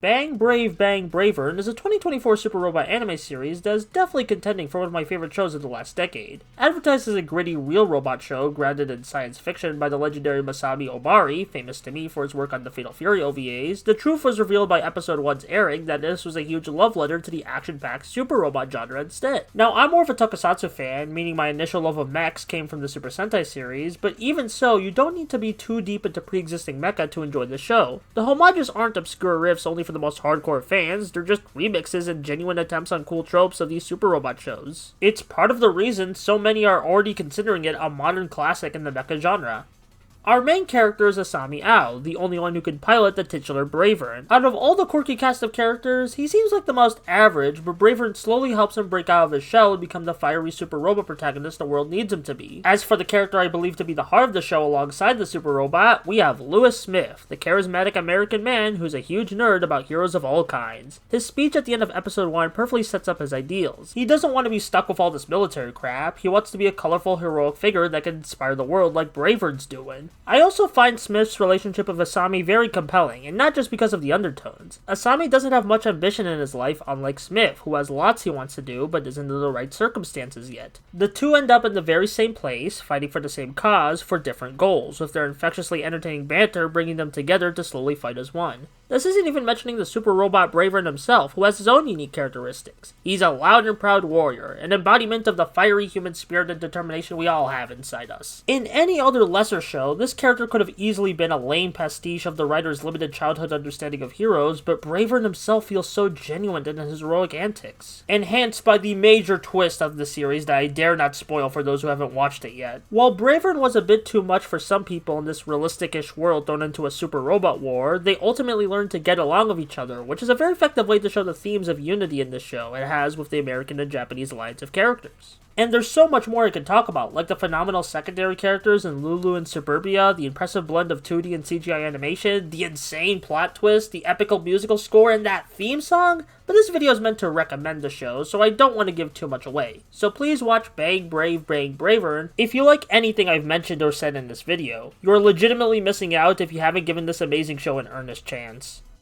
Bang Brave Bang Bravern is a 2024 Super Robot anime series that is definitely contending for one of my favorite shows of the last decade. Advertised as a gritty, real robot show grounded in science fiction by the legendary Masami Omari, famous to me for his work on the Fatal Fury OVAs, the truth was revealed by episode 1's airing that this was a huge love letter to the action-packed super robot genre instead. Now, I'm more of a tokusatsu fan, meaning my initial love of mechs came from the Super Sentai series, but even so, you don't need to be too deep into pre-existing mecha to enjoy the show. The homages aren't obscure riffs only for the most hardcore fans, they're just remixes and genuine attempts on cool tropes of these super robot shows. It's part of the reason so many are already considering it a modern classic in the mecha genre. Our main character is Asami Ao, the only one who can pilot the titular Bravern. Out of all the quirky cast of characters, he seems like the most average, but Bravern slowly helps him break out of his shell and become the fiery super robot protagonist the world needs him to be. As for the character I believe to be the heart of the show alongside the super robot, we have Lewis Smith, the charismatic American man who's a huge nerd about heroes of all kinds. His speech at the end of episode 1 perfectly sets up his ideals. He doesn't want to be stuck with all this military crap, he wants to be a colorful heroic figure that can inspire the world like Bravern's doing. I also find Smith's relationship with Asami very compelling, and not just because of the undertones. Asami doesn't have much ambition in his life, unlike Smith, who has lots he wants to do, but isn't in the right circumstances yet. The two end up in the very same place, fighting for the same cause, for different goals, with their infectiously entertaining banter bringing them together to slowly fight as one. This isn't even mentioning the super robot Bravern himself, who has his own unique characteristics. He's a loud and proud warrior, an embodiment of the fiery human spirit and determination we all have inside us. In any other lesser show, this character could have easily been a lame pastiche of the writer's limited childhood understanding of heroes, but Bravern himself feels so genuine in his heroic antics. Enhanced by the major twist of the series that I dare not spoil for those who haven't watched it yet. While Bravern was a bit too much for some people in this realistic-ish world thrown into a super robot war, they ultimately learn to get along with each other, which is a very effective way to show the themes of unity in this show it has with the American and Japanese alliance of characters. And there's so much more I could talk about, like the phenomenal secondary characters in Lulu and Suburbia, the impressive blend of 2D and CGI animation, the insane plot twist, the epical musical score, and that theme song, but this video is meant to recommend the show, so I don't want to give too much away. So please watch Bang Brave Bang Bravern if you like anything I've mentioned or said in this video. You're legitimately missing out if you haven't given this amazing show an earnest chance.